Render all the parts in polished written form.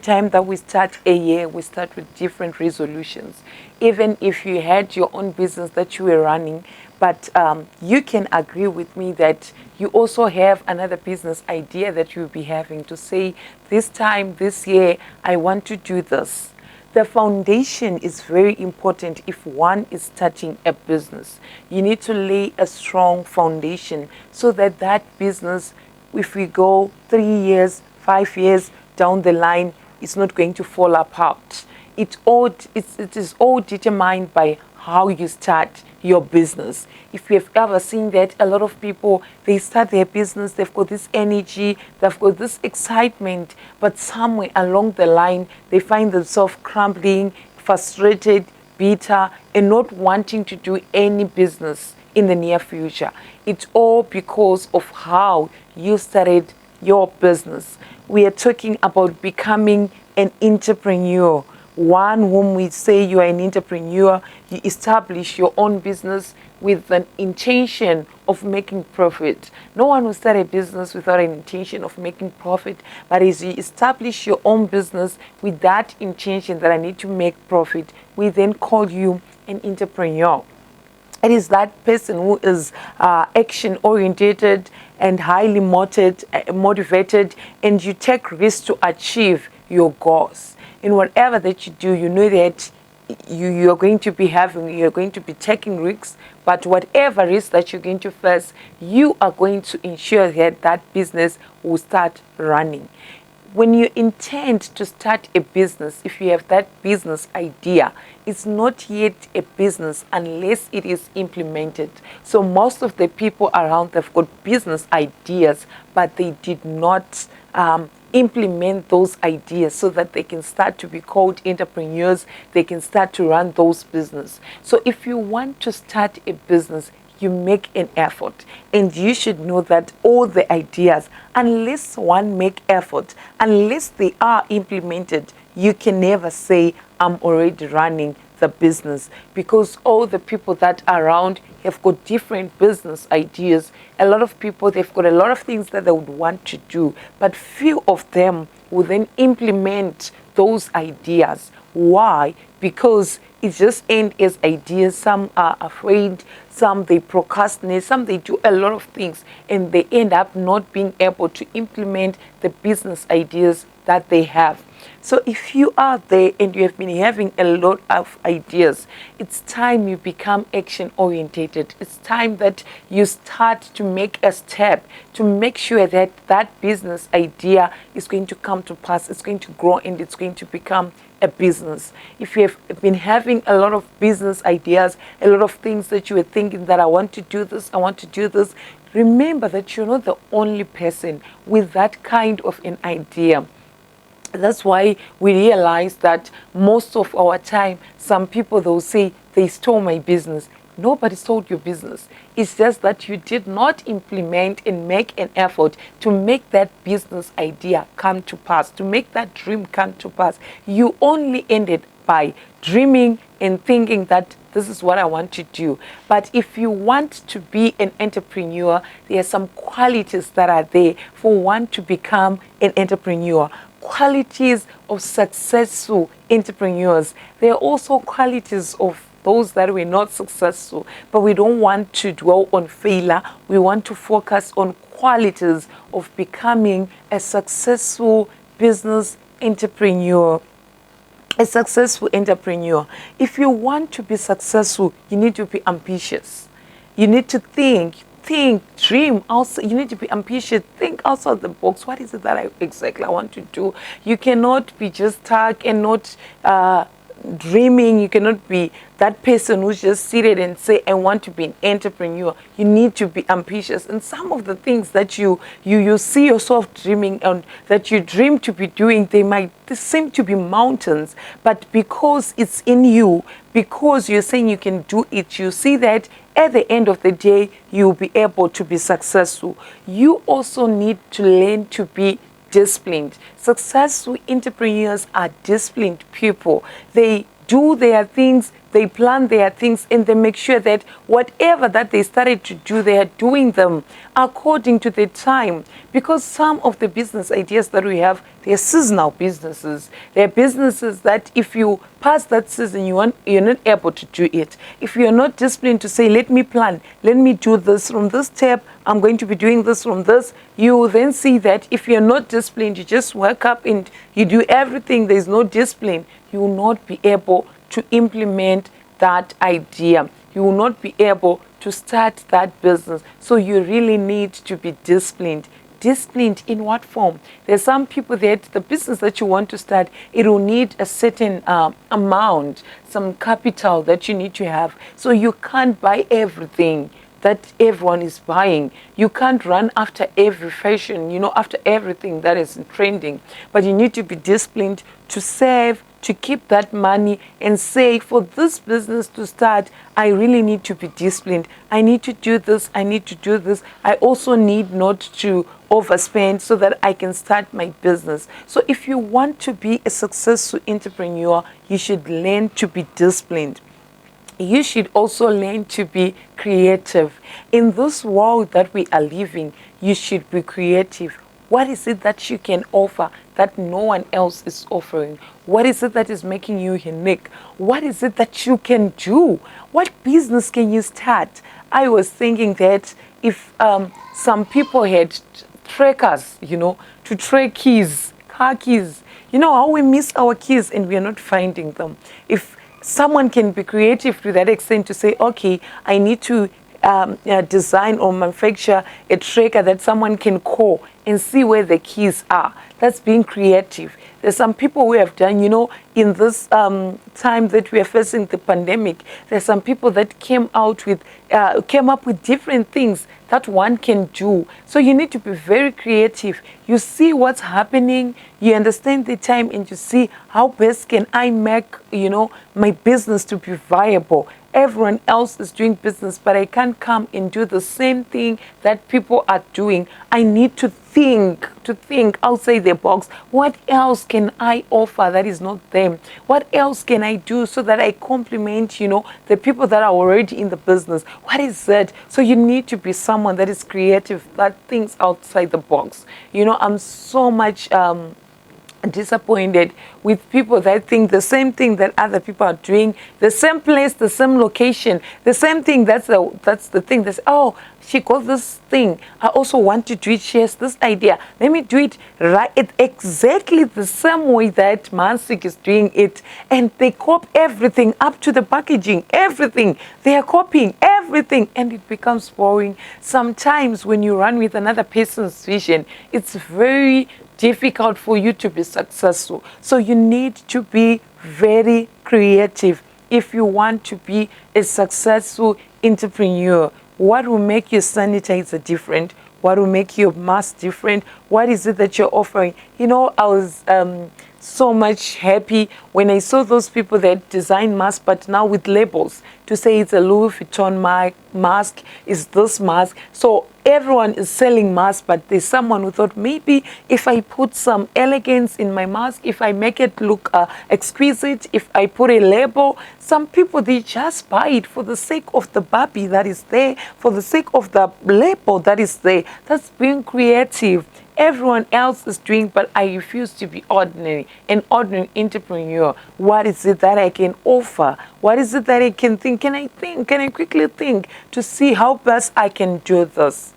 time that we start a year, we start with different resolutions. Even if you had your own business that you were running, but you can agree with me that you also have another business idea that you'll be having to say, this time, this year, I want to do this. The foundation is very important if one is starting a business. You need to lay a strong foundation so that that business, if we go 3 years, 5 years down the line, it's not going to fall apart. It is all determined by how you start your business. If you have ever seen that, a lot of people, they start their business, they've got this energy, they've got this excitement, but somewhere along the line, they find themselves crumbling, frustrated, bitter, and not wanting to do any business in the near future. It's all because of how you started your business. We are talking about becoming an entrepreneur. One whom we say you are an entrepreneur, you establish your own business with an intention of making profit. No one will start a business without an intention of making profit, but as you establish your own business with that intention that I need to make profit, we then call you an entrepreneur. It is that person who is action-oriented and highly motivated, and you take risks to achieve your goals. In whatever that you do, you know that you're going to be taking risks, but whatever risk that you're going to face, you are going to ensure that that business will start running. When you intend to start a business, if you have that business idea, it's not yet a business unless it is implemented. So most of the people around, they've got business ideas, but they did not implement those ideas so that they can start to be called entrepreneurs, they can start to run those business. So if you want to start a business, you make an effort, and you should know that all the ideas, unless one make effort, unless they are implemented, you can never say I'm already running the business, because all the people that are around have got different business ideas. A lot of people, they've got a lot of things that they would want to do, but few of them will then implement those ideas. Why? Because it just ain't as ideas. Some are afraid, some they procrastinate, some they do a lot of things, and they end up not being able to implement the business ideas that they have. So if you are there and you have been having a lot of ideas, it's time you become action orientated. It's time that you start to make a step to make sure that that business idea is going to come to pass, it's going to grow, and it's going to become a business. If you have been having a lot of business ideas, a lot of things that you were thinking that I want to do this, I want to do this, remember that you're not the only person with that kind of an idea. That's why we realize that most of our time, some people, they'll say, they stole my business. Nobody stole your business. It's just that you did not implement and make an effort to make that business idea come to pass, to make that dream come to pass. You only ended by dreaming and thinking that this is what I want to do. But if you want to be an entrepreneur, there are some qualities that are there for one to become an entrepreneur. Qualities of successful entrepreneurs. There are also qualities of those that were not successful, but we don't want to dwell on failure. We want to focus on qualities of becoming a successful business entrepreneur. A successful entrepreneur. If you want to be successful, you need to be ambitious. You need to think, dream. Also, you need to be ambitious. Think outside the box. What is it that I exactly want to do? You cannot be just stuck and not dreaming. You cannot be that person who's just seated and say, I want to be an entrepreneur. You need to be ambitious. And some of the things that you see yourself dreaming and that you dream to be doing, they seem to be mountains. But because it's in you, because you're saying you can do it, you see that at the end of the day, you'll be able to be successful. You also need to learn to be disciplined. Successful entrepreneurs are disciplined people. They do their things they plan their things, and they make sure that whatever that they started to do, they are doing them according to the time. Because some of the business ideas that we have, they're seasonal businesses. They're businesses that if you pass that season, you're not able to do it. If you're not disciplined to say, let me plan, let me do this from this step, I'm going to be doing this from this, you will then see that if you're not disciplined, you just wake up and you do everything, there's no discipline, you will not be able to implement that idea. You will not be able to start that business. So you really need to be disciplined. Disciplined in what form? There's some people that the business that you want to start, it will need a certain amount, some capital that you need to have. So you can't buy everything that everyone is buying. You can't run after every fashion, after everything that is trending. But you need to be disciplined to save, to keep that money and say, for this business to start, I really need to be disciplined. I need to do this. I need to do this. I also need not to overspend so that I can start my business. So if you want to be a successful entrepreneur, you should learn to be disciplined. You should also learn to be creative. In this world that we are living, you should be creative. What is it that you can offer that no one else is offering? What is it that is making you unique? What is it that you can do? What business can you start? I was thinking that if some people had trackers, to track keys, car keys, how we miss our keys and we are not finding them. If someone can be creative to that extent to say, okay, I need to design or manufacture a tracker that someone can call and see where the keys are. That's being creative. There's some people who have done, in this time that we are facing the pandemic, there's some people that came up with different things that one can do. So you need to be very creative. You see what's happening, you understand the time, and you see how best can I make, my business to be viable. Everyone else is doing business, but I can't come and do the same thing that people are doing. I need to think outside the box. What else can I offer that is not them? What else can I do so that I complement, the people that are already in the business? What is it? So you need to be someone that is creative, that thinks outside the box. I'm so much disappointed with people that think the same thing that other people are doing, the same place, the same location, the same thing. That's the thing. That's, oh, she got this thing, I also want to do it. She has this idea, let me do it right, exactly the same way that Mansik is doing it. And they copy everything up to the packaging, everything. They are copying everything, and it becomes boring. Sometimes when you run with another person's vision, it's very difficult for you to be successful. So you need to be very creative if you want to be a successful entrepreneur. What will make your sanitizer different? What will make your mask different? What is it that you're offering? I was so much happy when I saw those people that design masks, but now with labels to say it's a Louis Vuitton mask, is this mask. So everyone is selling masks, but there's someone who thought maybe if I put some elegance in my mask, if I make it look exquisite, if I put a label, some people, they just buy it for the sake of the Barbie that is there, for the sake of the label that is there. That's being creative. Everyone else is doing, but I refuse to be ordinary, an ordinary entrepreneur. What is it that I can offer? What is it that I can think? Can I quickly think to see how best I can do this?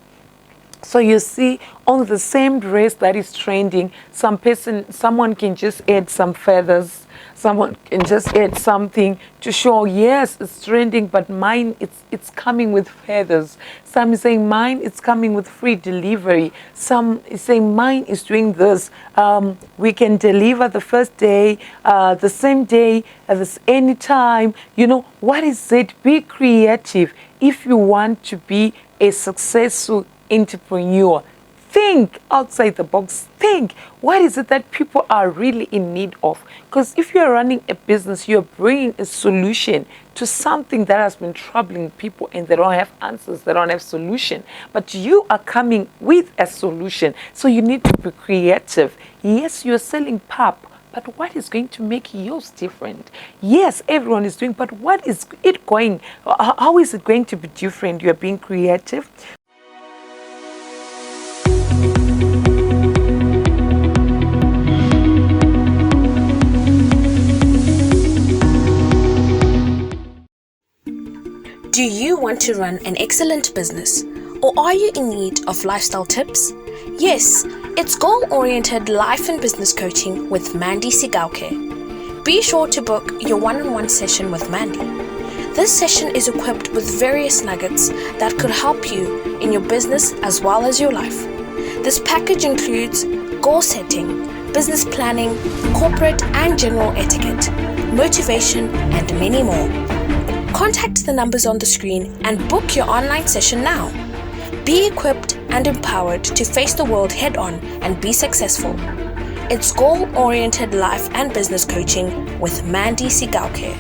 So you see, on the same dress that is trending, someone can just add some feathers. Someone can just add something to show, yes, it's trending, but mine, it's coming with feathers. Some is saying mine, it's coming with free delivery. Some is saying mine is doing this. We can deliver the first day, the same day, at this any time. What is it? Be creative. If you want to be a successful entrepreneur, think outside the box. Think, what is it that people are really in need of? Because if you're running a business, you're bringing a solution to something that has been troubling people, and they don't have answers, they don't have solution. But you are coming with a solution. So you need to be creative. Yes, you're selling pap, but what is going to make yours different? Yes, everyone is doing, but what is it going, how is it going to be different? You are being creative. Do you want to run an excellent business? Or are you in need of lifestyle tips? Yes, it's goal-oriented life and business coaching with Mandy Sigauke. Be sure to book your one-on-one session with Mandy. This session is equipped with various nuggets that could help you in your business as well as your life. This package includes goal setting, business planning, corporate and general etiquette, motivation, and many more. Contact the numbers on the screen and book your online session now. Be equipped and empowered to face the world head-on and be successful. It's goal-oriented life and business coaching with Mandy Sigauke.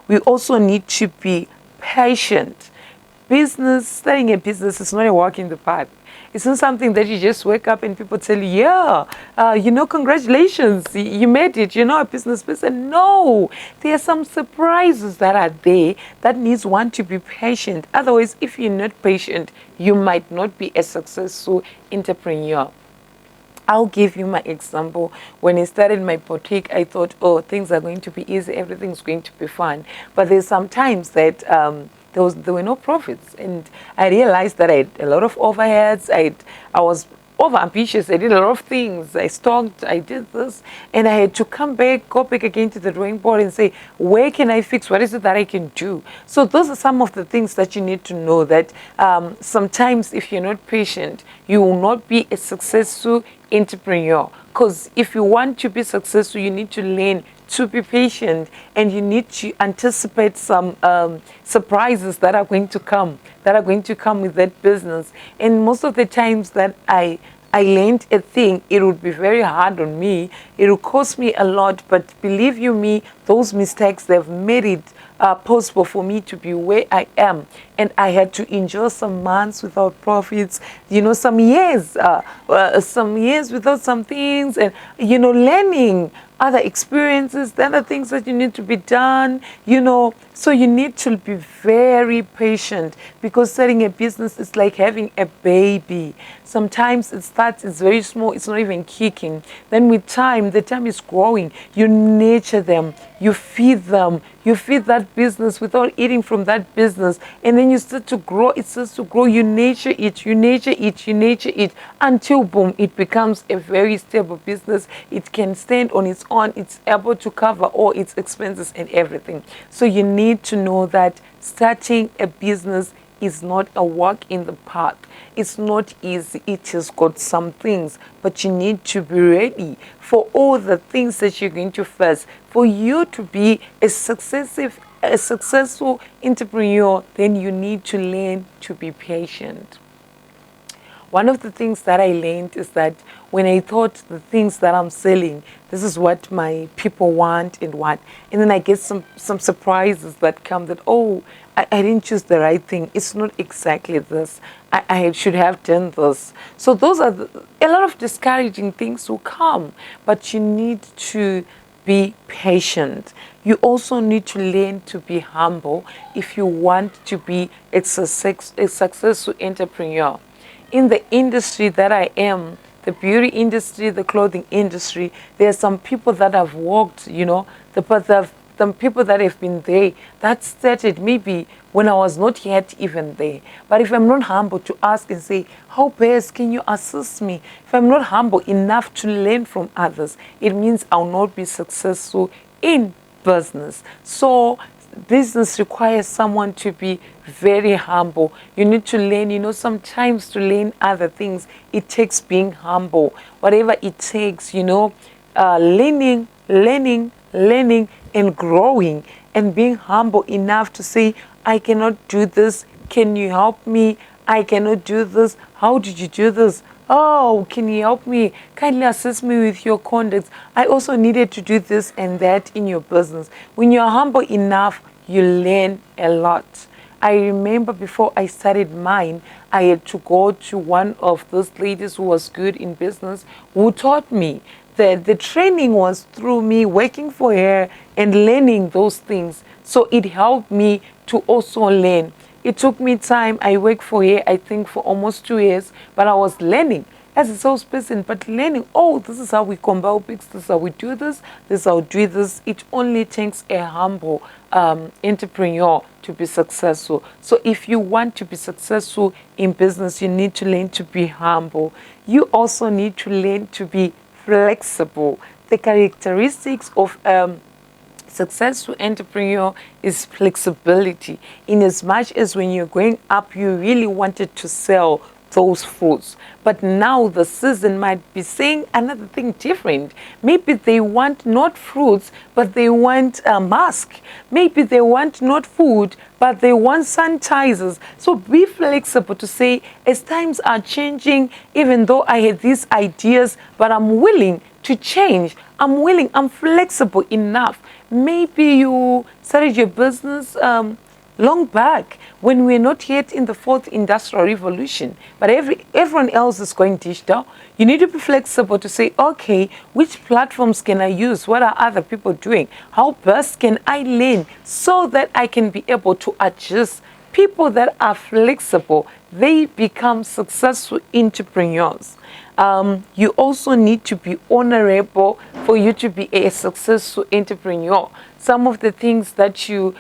We also need to be patient. Starting a business is not a walk in the park. It's not something that you just wake up and people tell you, congratulations, you made it, you're not a business person. No, there are some surprises that are there that needs one to be patient. Otherwise, if you're not patient, you might not be a successful entrepreneur. I'll give you my example. When I started my boutique, I thought, things are going to be easy, everything's going to be fun. But there's sometimes that there were no profits, and I realized that I had a lot of overheads. I was over ambitious. I did a lot of things. I stocked, I did this, and I had to go back again to the drawing board and say, where can I fix? What is it that I can do? So those are some of the things that you need to know, that sometimes if you're not patient, you will not be a successful entrepreneur. Because if you want to be successful, you need to learn to be patient, and you need to anticipate some surprises that are going to come with that business. And most of the times that I learned a thing, it would be very hard on me. It will cost me a lot, but believe you me, those mistakes, they've made it possible for me to be where I am. And I had to endure some months without profits, some years without some things, and learning other experiences, the other things that you need to be done, so you need to be very patient, because starting a business is like having a baby. Sometimes it's very small, it's not even kicking. Then with time, the time is growing, you nurture them, you feed them, you feed that business without eating from that business, and then you start to grow, it starts to grow, you nurture it until boom, it becomes a very stable business. It can stand on its own, it's able to cover all its expenses and everything. So you need to know that starting a business is not a walk in the park. It's not easy. It has got some things, but you need to be ready for all the things that you're going to face. For you to be a successful entrepreneur, then you need to learn to be patient. One of the things that I learned is that when I thought the things that I'm selling, this is what my people want and what, and then I get some surprises that come that, I didn't choose the right thing. It's not exactly this. I should have done this. So those are a lot of discouraging things will come, but you need to be patient. You also need to learn to be humble if you want to be a successful entrepreneur. In the industry that I am, the beauty industry, the clothing industry, there are some people that have walked, some people that have been there, that started maybe when I was not yet even there. But if I'm not humble to ask and say, how best can you assist me? If I'm not humble enough to learn from others, it means I'll not be successful in business. So business requires someone to be very humble. You need to learn, sometimes to learn other things, it takes being humble. Whatever it takes, learning, and growing, and being humble enough to say, I cannot do this. Can you help me? I cannot do this. How did you do this? Oh, can you help me? Kindly assist me with your conduct. I also needed to do this and that in your business. When you're humble enough, you learn a lot. I remember before I started mine, I had to go to one of those ladies who was good in business, who taught me. The training was through me working for her and learning those things. So it helped me to also learn. It took me time. I worked for her, I think, for almost 2 years, but I was learning as a salesperson, but learning, oh, this is how we combat pigs, this is how we do this is how we do this. It only takes a humble entrepreneur to be successful. So if you want to be successful in business, you need to learn to be humble. You also need to learn to be flexible. The characteristics of successful entrepreneur is flexibility. In as much as when you're going up, you really wanted to sell those fruits, but now the season might be saying another thing different. Maybe they want not fruits, but they want a mask. Maybe they want not food, but they want sanitizers. So be flexible to say, as times are changing, even though I had these ideas, but I'm willing to change. I'm willing, I'm flexible enough. Maybe you started your business long back when we're not yet in the fourth industrial revolution, but everyone else is going digital. You need to be flexible to say, okay, which platforms can I use? What are other people doing? How best can I learn so that I can be able to adjust? People that are flexible, they become successful entrepreneurs. You also need to be honorable for you to be a successful entrepreneur. Some of the things that you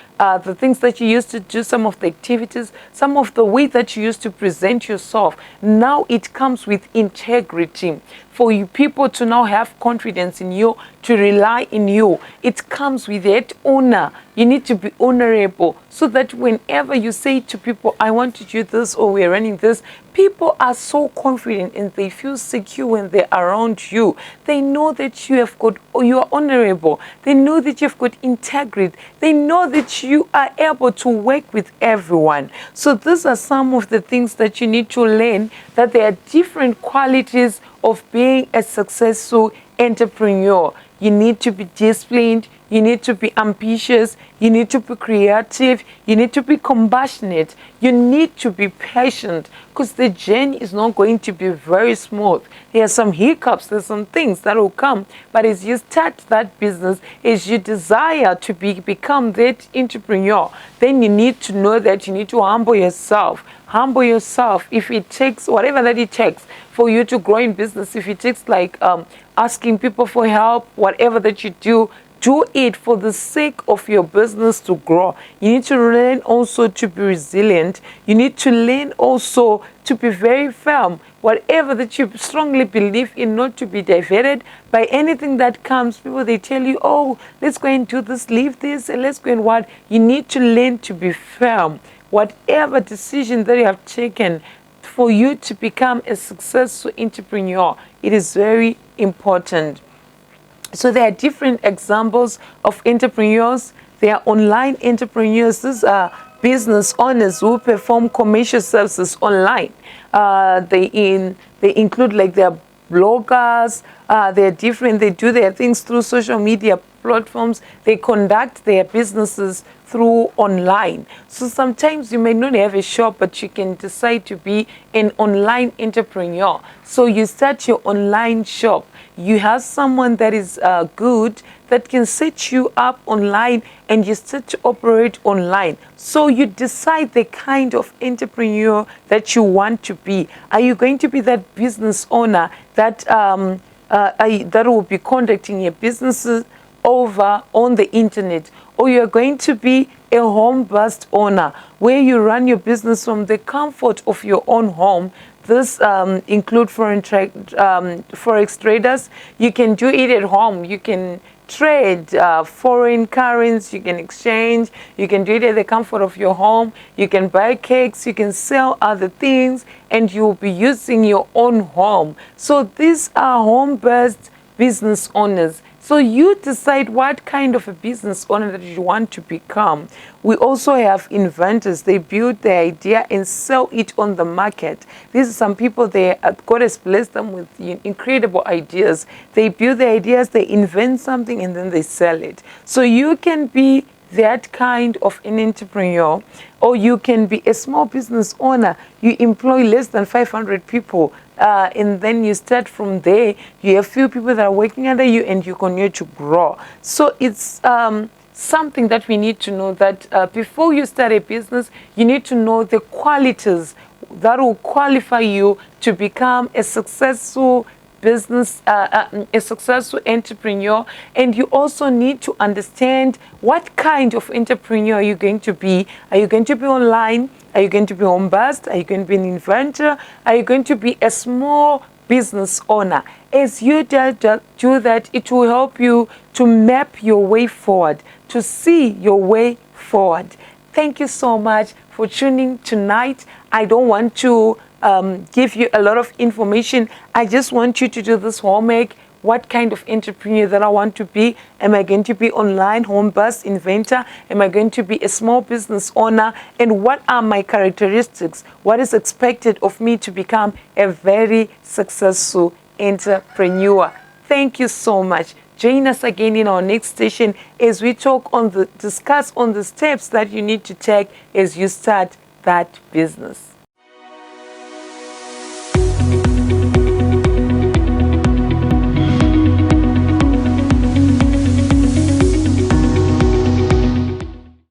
used to do, some of the activities, some of the way that you used to present yourself, now it comes with integrity. For you people to now have confidence in you, to rely in you, it comes with that honor. You need to be honorable so that whenever you say to people, I want to do this or we're running this, people are so confident and they feel secure when they're around you. They know that you are honorable. They know that you've got integrity. They know that you are able to work with everyone. So these are some of the things that you need to learn, that there are different qualities of being a successful entrepreneur. You need to be disciplined. You need to be ambitious. You need to be creative. You need to be compassionate. You need to be patient, because the journey is not going to be very smooth. There are some hiccups. There's some things that will come. But as you start that business, as you desire to become that entrepreneur, then you need to know that you need to humble yourself. Humble yourself. If it takes whatever that it takes for you to grow in business, if it takes like asking people for help, whatever that you do it for the sake of your business to grow. You need to learn also to be resilient. You need to learn also to be very firm. Whatever that you strongly believe in, not to be diverted by anything that comes. People, they tell you, oh, let's go and do this, leave this, and let's go and what. You need to learn to be firm. Whatever decision that you have taken for you to become a successful entrepreneur, it is very important. So there are different examples of entrepreneurs. There are online entrepreneurs. These are business owners who perform commercial services online. They include like their bloggers. They're different. They do their things through social media platforms. They conduct their businesses through online. So sometimes you may not have a shop, but you can decide to be an online entrepreneur. So you start your online shop. You have someone that is good, that can set you up online, and you start to operate online. So you decide the kind of entrepreneur that you want to be. Are you going to be that business owner that will be conducting your businesses over on the internet, or you're going to be a home-based owner where you run your business from the comfort of your own home? This include forex traders. You can do it at home. You can trade foreign currency. You can exchange. You can do it at the comfort of your home. You can buy cakes. You can sell other things, and you'll be using your own home. So these are home-based business owners. So you decide what kind of a business owner that you want to become. We also have inventors. They build the idea and sell it on the market. These are some people, God has blessed them with incredible ideas. They build the ideas, they invent something, and then they sell it. So you can be that kind of an entrepreneur, or you can be a small business owner. You employ less than 500 people, and then you start from there. You have few people that are working under you, and you continue to grow. So it's something that we need to know, that before you start a business, you need to know the qualities that will qualify you to become a successful business, a successful entrepreneur. And you also need to understand what kind of entrepreneur you're going to be. Are you going to be online? Are you going to be home based? Are you going to be an inventor? Are you going to be a small business owner? As you do that, it will help you to map your way forward, to see your way forward. Thank you so much for tuning tonight. I don't want to give you a lot of information. I just want you to do this homework. What kind of entrepreneur that I want to be? Am I going to be online, home-based, inventor? Am I going to be a small business owner? And what are my characteristics? What is expected of me to become a very successful entrepreneur? Thank you so much. Join us again in our next session as we discuss on the steps that you need to take as you start that business.